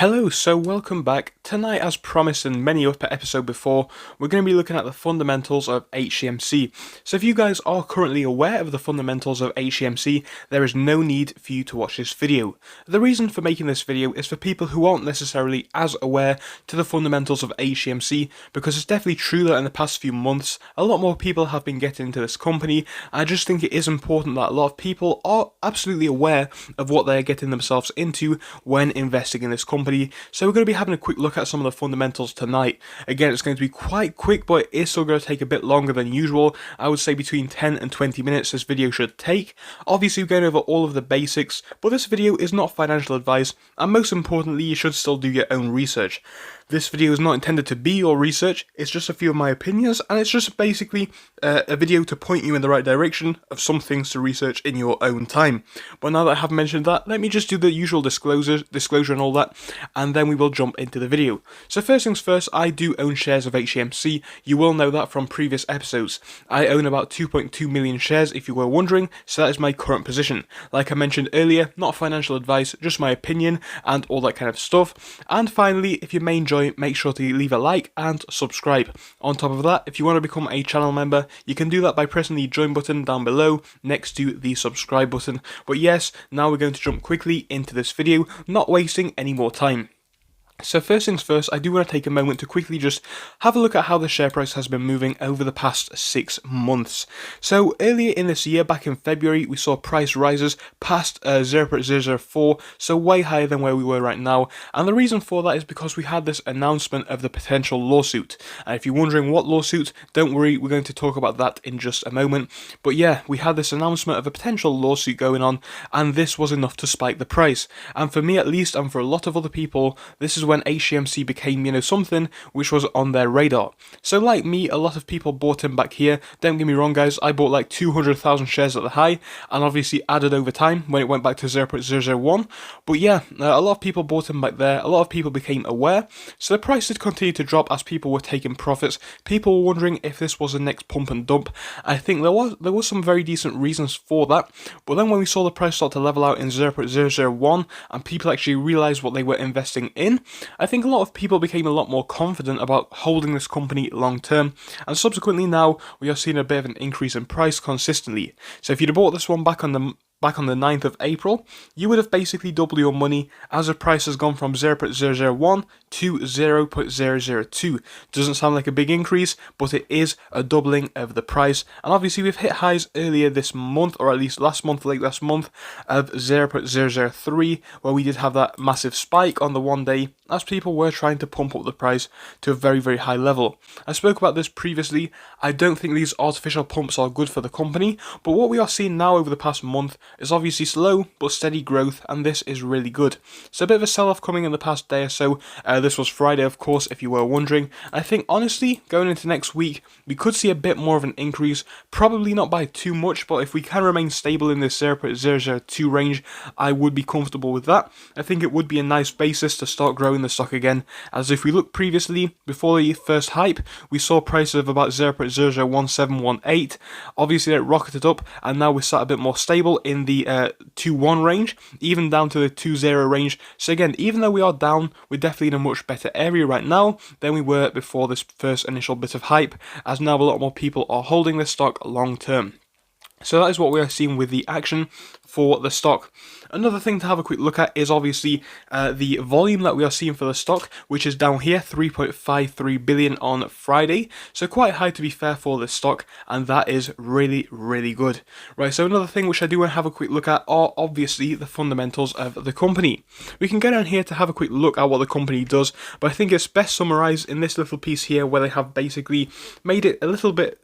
Hello, so welcome back. Tonight, as promised in many other episodes before, we're going to be looking at the fundamentals of Hcmc. So if you guys are currently aware of the fundamentals of Hcmc, there is no need for you to watch this video. The reason for making this video is for people who aren't necessarily as aware to the fundamentals of Hcmc, because it's definitely true that in the past few months, a lot more people have been getting into this company. I just think it is important that a lot of people are absolutely aware of what they're getting themselves into when investing in this company. So we're going to be having a quick look at some of the fundamentals tonight. Again, it's going to be quite quick, but it is still going to take a bit longer than usual. I would say between 10 and 20 minutes this video should take. Obviously, we're going over all of the basics, but this video is not financial advice, and most importantly, you should still do your own research. This video is not intended to be your research, it's just a few of my opinions, and it's just basically a video to point you in the right direction of some things to research in your own time. But now that I have mentioned that, let me just do the usual disclosure and all that, and then we will jump into the video. So first things first, I do own shares of Hcmc. You will know that from previous episodes. I own about 2.2 million shares if you were wondering, so that is my current position. Like I mentioned earlier, not financial advice, just my opinion and all that kind of stuff. And finally, if you may enjoy, make sure to leave a like and subscribe. On top of that, if you want to become a channel member, you can do that by pressing the join button down below next to the subscribe button. But yes, now we're going to jump quickly into this video, not wasting any more time. So first things first, I do want to take a moment to quickly just have a look at how the share price has been moving over the past 6 months. So earlier in this year, back in February, we saw price rises past 0.004, so way higher than where we were right now. And the reason for that is because we had this announcement of the potential lawsuit. And if you're wondering what lawsuit, don't worry, we're going to talk about that in just a moment. But yeah, we had this announcement of a potential lawsuit going on, and this was enough to spike the price. And for me at least, and for a lot of other people, this is when Hcmc became, something which was on their radar. So like me, a lot of people bought in back here. Don't get me wrong, guys, I bought like 200,000 shares at the high, and obviously added over time when it went back to 0.001. But yeah, a lot of people bought in back there. A lot of people became aware. So the price did continue to drop as people were taking profits. People were wondering if this was the next pump and dump. I think there was some very decent reasons for that. But then when we saw the price start to level out in 0.001 and people actually realized what they were investing in, I think a lot of people became a lot more confident about holding this company long term, and subsequently now we are seeing a bit of an increase in price consistently. So if you'd have bought this one back on the 9th of April, you would have basically doubled your money, as the price has gone from 0.001 to 0.002. Doesn't sound like a big increase, but it is a doubling of the price. And obviously we've hit highs earlier this month, or at least late last month, of 0.003, where we did have that massive spike on the one day, as people were trying to pump up the price to a very, very high level. I spoke about this previously. I don't think these artificial pumps are good for the company, but what we are seeing now over the past month is obviously slow but steady growth, and this is really good. So a bit of a sell-off coming in the past day or so. This was Friday, of course, if you were wondering. I think honestly, going into next week, we could see a bit more of an increase, probably not by too much, but if we can remain stable in this 0.002 range, I would be comfortable with that. I think it would be a nice basis to start growing the stock again, as if we look previously, before the first hype, we saw prices of about 0.01718. Obviously it rocketed up, and now we're sat a bit more stable in the 2.1 range, even down to the 2.0 range. So again, even though we are down, we're definitely in a much better area right now than we were before this first initial bit of hype, as now a lot more people are holding this stock long term. So that is what we are seeing with the action for the stock. Another thing to have a quick look at is obviously the volume that we are seeing for the stock, which is down here, 3.53 billion on Friday. So quite high, to be fair, for this stock, and that is really, really good. Right, so another thing which I do want to have a quick look at are obviously the fundamentals of the company. We can go down here to have a quick look at what the company does, but I think it's best summarized in this little piece here, where they have basically made it a little bit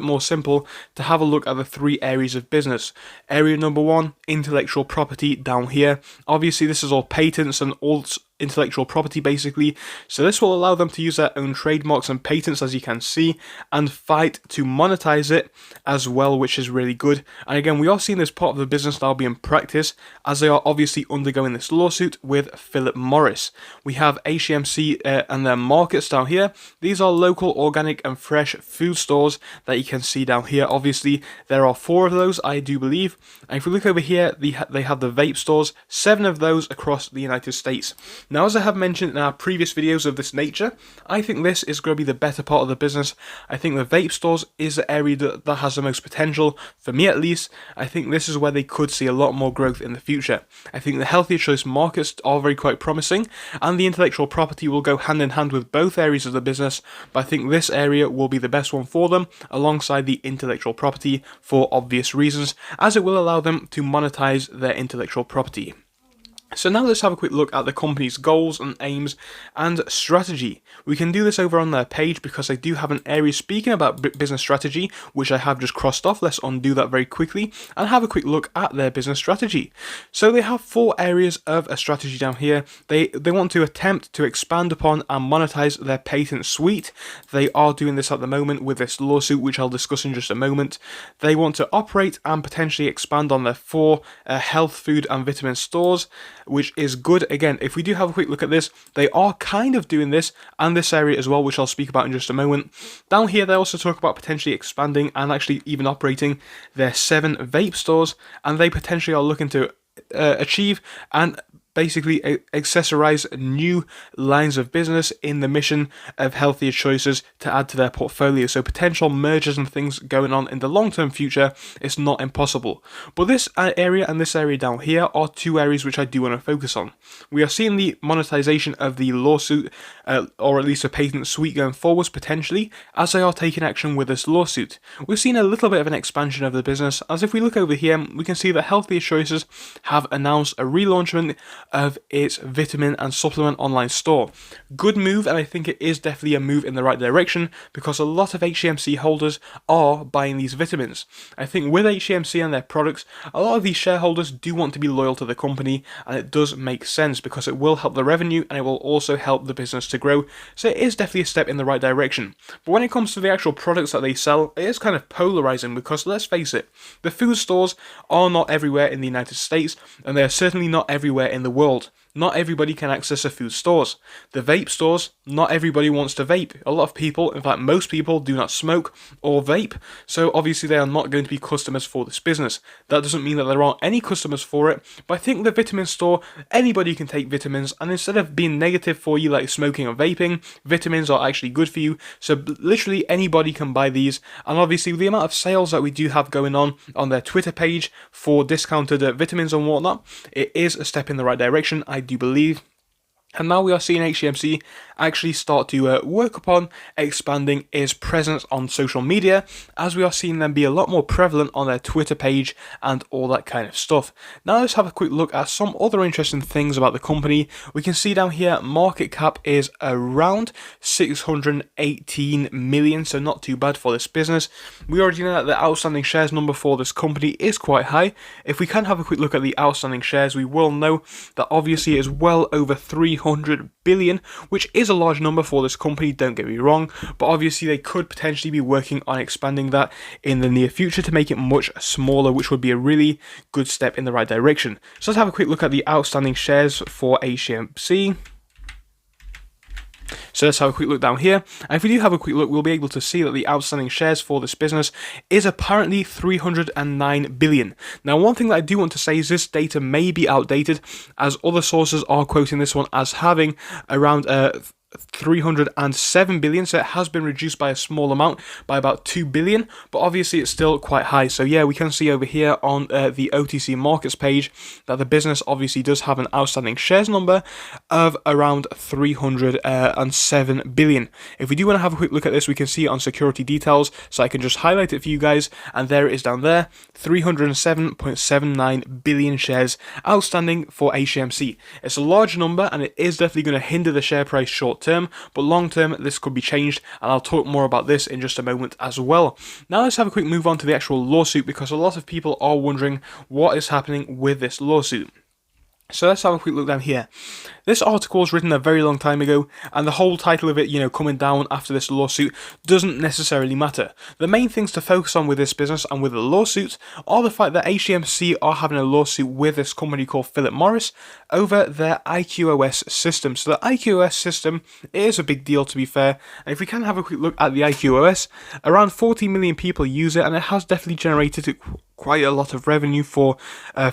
more simple to have a look at the 3 areas of business. Area number 1, intellectual property down here. Obviously this is all patents and all intellectual property basically, so this will allow them to use their own trademarks and patents, as you can see, and fight to monetize it as well, which is really good. And again, we are seeing this part of the business now being practiced, as they are obviously undergoing this lawsuit with Philip Morris. We have Hcmc and their markets down here. These are local, organic and fresh food stores that you can see down here. Obviously there are 4 of those, I do believe, and if we look over here, they have the vape stores, 7 of those across the United States. Now, as I have mentioned in our previous videos of this nature, I think this is going to be the better part of the business. I think the vape stores is the area that has the most potential, for me at least. I think this is where they could see a lot more growth in the future. I think the healthier choice markets are very quite promising, and the intellectual property will go hand in hand with both areas of the business, but I think this area will be the best one for them, alongside the intellectual property, for obvious reasons, as it will allow them to monetize their intellectual property. So now let's have a quick look at the company's goals and aims and strategy. We can do this over on their page because they do have an area speaking about business strategy, which I have just crossed off. Let's undo that very quickly and have a quick look at their business strategy. So they have 4 areas of a strategy down here. They want to attempt to expand upon and monetize their patent suite. They are doing this at the moment with this lawsuit, which I'll discuss in just a moment. They want to operate and potentially expand on their 4 health, food and vitamin stores, which is good. Again, if we do have a quick look at this, they are kind of doing this and this area as well, which I'll speak about in just a moment. Down here, they also talk about potentially expanding and actually even operating their 7 vape stores, and they potentially are looking to achieve and basically accessorize new lines of business in the mission of healthier choices to add to their portfolio. So potential mergers and things going on in the long-term future is not impossible. But this area and this area down here are 2 areas which I do want to focus on. We are seeing the monetization of the lawsuit, or at least a patent suite going forwards potentially, as they are taking action with this lawsuit. We've seen a little bit of an expansion of the business, as if we look over here, we can see that Healthier Choices have announced a relaunchment of its vitamin and supplement online store. Good move, and I think it is definitely a move in the right direction, because a lot of Hcmc holders are buying these vitamins. I think with Hcmc and their products, a lot of these shareholders do want to be loyal to the company, and it does make sense because it will help the revenue and it will also help the business to grow. So it is definitely a step in the right direction. But when it comes to the actual products that they sell, it is kind of polarizing, because let's face it, the food stores are not everywhere in the United States, and they are certainly not everywhere in the world. Not everybody can access the food stores. The vape stores, not everybody wants to vape. A lot of people, in fact most people, do not smoke or vape, so obviously they are not going to be customers for this business. That doesn't mean that there aren't any customers for it, but I think the vitamin store, anybody can take vitamins, and instead of being negative for you like smoking or vaping, vitamins are actually good for you, so literally anybody can buy these. And obviously with the amount of sales that we do have going on their Twitter page for discounted vitamins and whatnot, it is a step in the right direction, I do believe. And now we are seeing Hcmc actually start to work upon expanding its presence on social media, as we are seeing them be a lot more prevalent on their Twitter page and all that kind of stuff. Now let's have a quick look at some other interesting things about the company. We can see down here market cap is around 618 million, so not too bad for this business. We already know that the outstanding shares number for this company is quite high. If we can have a quick look at the outstanding shares, we will know that obviously it is well over 300 billion, which is a large number for this company, don't get me wrong, but obviously they could potentially be working on expanding that in the near future to make it much smaller, which would be a really good step in the right direction. So let's have a quick look at the outstanding shares for Hcmc. So let's have a quick look down here, and if we do have a quick look, we'll be able to see that the outstanding shares for this business is apparently 309 billion. Now, one thing that I do want to say is this data may be outdated, as other sources are quoting this one as having around 307 billion, so it has been reduced by a small amount, by about 2 billion, but obviously it's still quite high. So yeah, we can see over here on the OTC markets page that the business obviously does have an outstanding shares number of around 307 billion. If we do want to have a quick look at this, we can see it on security details, so I can just highlight it for you guys, and there it is down there, 307.79 billion shares outstanding for Hcmc. It's a large number, and it is definitely going to hinder the share price short term, but long term this could be changed, and I'll talk more about this in just a moment as well. Now let's have a quick move on to the actual lawsuit, because a lot of people are wondering what is happening with this lawsuit. So let's have a quick look down here. This article was written a very long time ago, and the whole title of it, coming down after this lawsuit, doesn't necessarily matter. The main things to focus on with this business and with the lawsuit are the fact that Hcmc are having a lawsuit with this company called Philip Morris over their IQOS system. So the IQOS system is a big deal, to be fair, and if we can have a quick look at the IQOS, around 40 million people use it, and it has definitely generated quite a lot of revenue for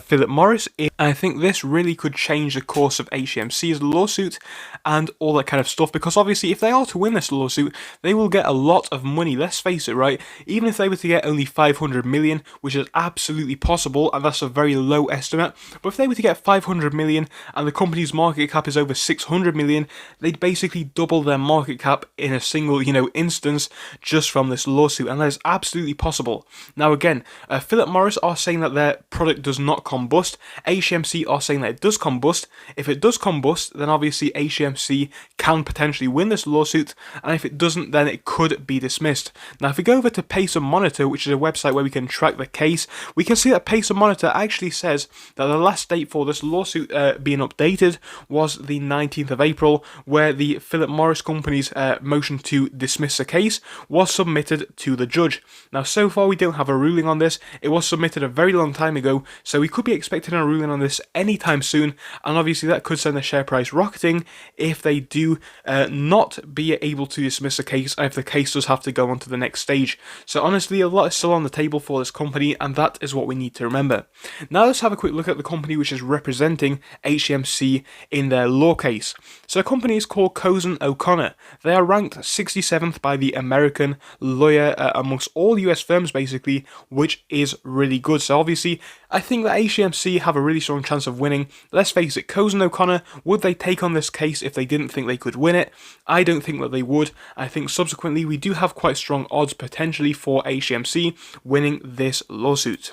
Philip Morris. And I think this really could change the course of HCMC's lawsuit and all that kind of stuff, because obviously if they are to win this lawsuit, they will get a lot of money. Let's face it, right? Even if they were to get only 500 million, which is absolutely possible, and that's a very low estimate, but if they were to get 500 million and the company's market cap is over 600 million, they'd basically double their market cap in a single, instance just from this lawsuit, and that is absolutely possible. Now again, Philip Morris are saying that their product does not combust. HCMC are saying that it does combust. If it does combust, then obviously HCMC can potentially win this lawsuit, and if it doesn't, then it could be dismissed. Now if we go over to Pacer Monitor, which is a website where we can track the case, we can see that Pacer Monitor actually says that the last date for this lawsuit being updated was the 19th of April, where the Philip Morris company's motion to dismiss the case was submitted to the judge. Now so far we don't have a ruling on this. It was submitted a very long time ago, so we could be expecting a ruling on this anytime soon, and obviously that could send the share price rocketing if they do not be able to dismiss the case, and if the case does have to go on to the next stage. So honestly, a lot is still on the table for this company, and that is what we need to remember. Now let's have a quick look at the company which is representing HCMC in their law case. So the company is called Cozen O'Connor. They are ranked 67th by the American lawyer amongst all US firms basically, which is really good. So obviously I think that HCMC have a really strong chance of winning. Let's face it, Cozen O'Connor, would they take on this case if they didn't think they could win it? I don't think that they would. I think subsequently we do have quite strong odds potentially for HCMC winning this lawsuit.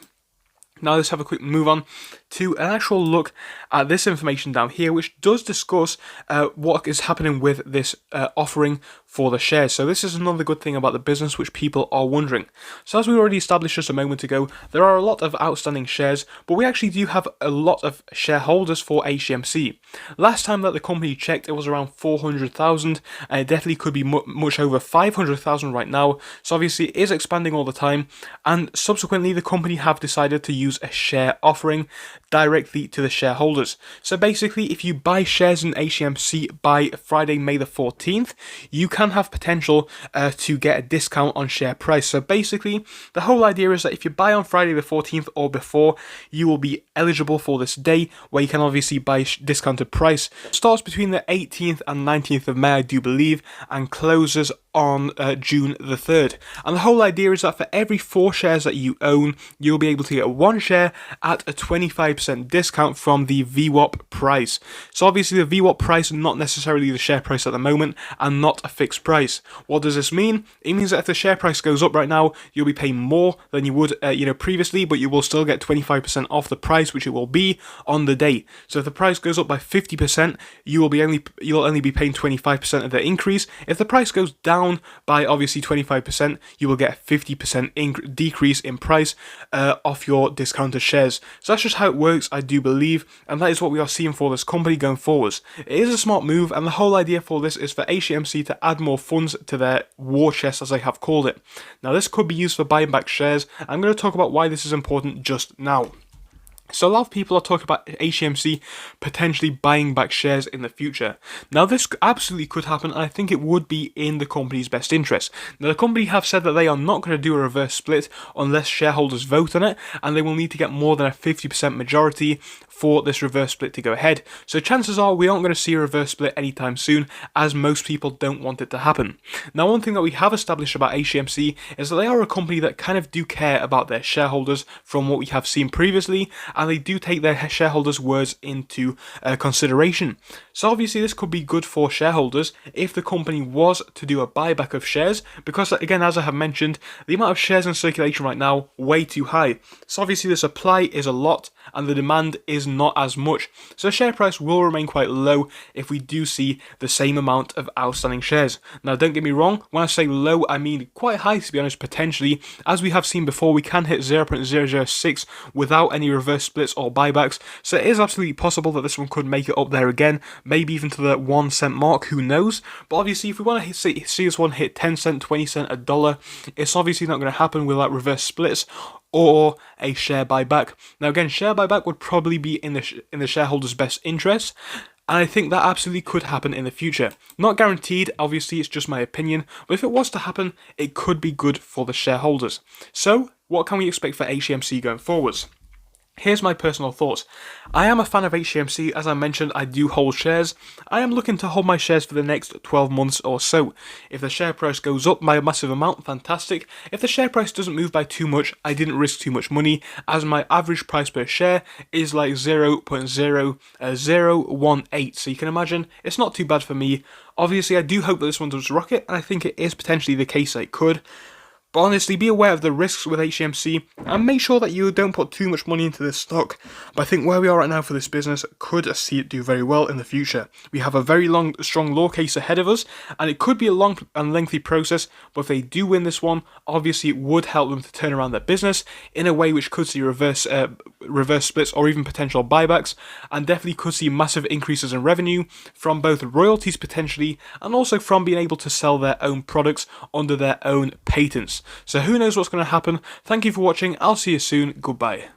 Now let's have a quick move on to an actual look at this information down here, which does discuss what is happening with this offering for the shares. So this is another good thing about the business which people are wondering. So as we already established just a moment ago, there are a lot of outstanding shares, but we actually do have a lot of shareholders for HCMC. Last time that the company checked, it was around 400,000, and it definitely could be much over 500,000 right now. So obviously it is expanding all the time, and subsequently the company have decided to use a share offering directly to the shareholders. So basically, if you buy shares in HCMC by Friday, May the 14th, you can have potential to get a discount on share price. So basically, the whole idea is that if you buy on Friday the 14th or before, you will be eligible for this day where you can obviously buy discounted price. It starts between the 18th and 19th of May, I do believe, and closes on June the 3rd. And the whole idea is that for every 4 shares that you own, you'll be able to get 1 share at a 25% discount from the VWAP price. So obviously the VWAP price, not necessarily the share price at the moment, and not a fixed price. What does this mean? It means that if the share price goes up right now, you'll be paying more than you would previously, but you will still get 25% off the price, which it will be on the day. So if the price goes up by 50%, you'll only be paying 25% of the increase. If the price goes down by obviously 25%, you will get a 50% decrease in price off your discounted shares. So that's just how it works, I do believe, and that is what we are seeing for this company going forwards. It is a smart move, and the whole idea for this is for HCMC to add more funds to their war chest, as I have called it. Now this could be used for buying back shares. I'm going to talk about why this is important just now. So a lot of people are talking about HCMC potentially buying back shares in the future. Now this absolutely could happen, and I think it would be in the company's best interest. Now the company have said that they are not going to do a reverse split unless shareholders vote on it, and they will need to get more than a 50% majority for this reverse split to go ahead. So chances are we aren't going to see a reverse split anytime soon, as most people don't want it to happen. Now one thing that we have established about HCMC is that they are a company that kind of do care about their shareholders from what we have seen previously, and they do take their shareholders' words into consideration. So obviously this could be good for shareholders if the company was to do a buyback of shares, because again, as I have mentioned, the amount of shares in circulation right now way too high. So obviously the supply is a lot and the demand is not as much. So the share price will remain quite low if we do see the same amount of outstanding shares. Now don't get me wrong, when I say low, I mean quite high, to be honest. Potentially, as we have seen before, we can hit 0.006 without any reverse splits or buybacks. So it is absolutely possible that this one could make it up there again, maybe even to the 1 cent mark, who knows. But obviously if we want to see this one hit 10 cent, 20 cent, $1, it's obviously not going to happen without reverse splits or a share buyback. Now again, share buyback would probably be in the shareholders' best interest, And I think that absolutely could happen in the future. Not guaranteed, obviously, it's just my opinion, but if it was to happen, it could be good for the shareholders. So, what can we expect for HCMC going forwards? Here's my personal thoughts. I am a fan of HCMC. As I mentioned, I do hold shares. I am looking to hold my shares for the next 12 months or so. If the share price goes up by a massive amount, fantastic. If the share price doesn't move by too much, I didn't risk too much money, as my average price per share is like 0.0018. So you can imagine, it's not too bad for me. Obviously, I do hope that this one does rocket, and I think it is potentially the case that it could. But honestly, be aware of the risks with HCMC and make sure that you don't put too much money into this stock. But I think where we are right now for this business could see it do very well in the future. We have a very strong law case ahead of us, and it could be a long and lengthy process, but if they do win this one, obviously it would help them to turn around their business in a way which could see reverse splits or even potential buybacks, and definitely could see massive increases in revenue from both royalties potentially and also from being able to sell their own products under their own patents. So who knows what's going to happen. Thank you for watching. I'll see you soon. Goodbye.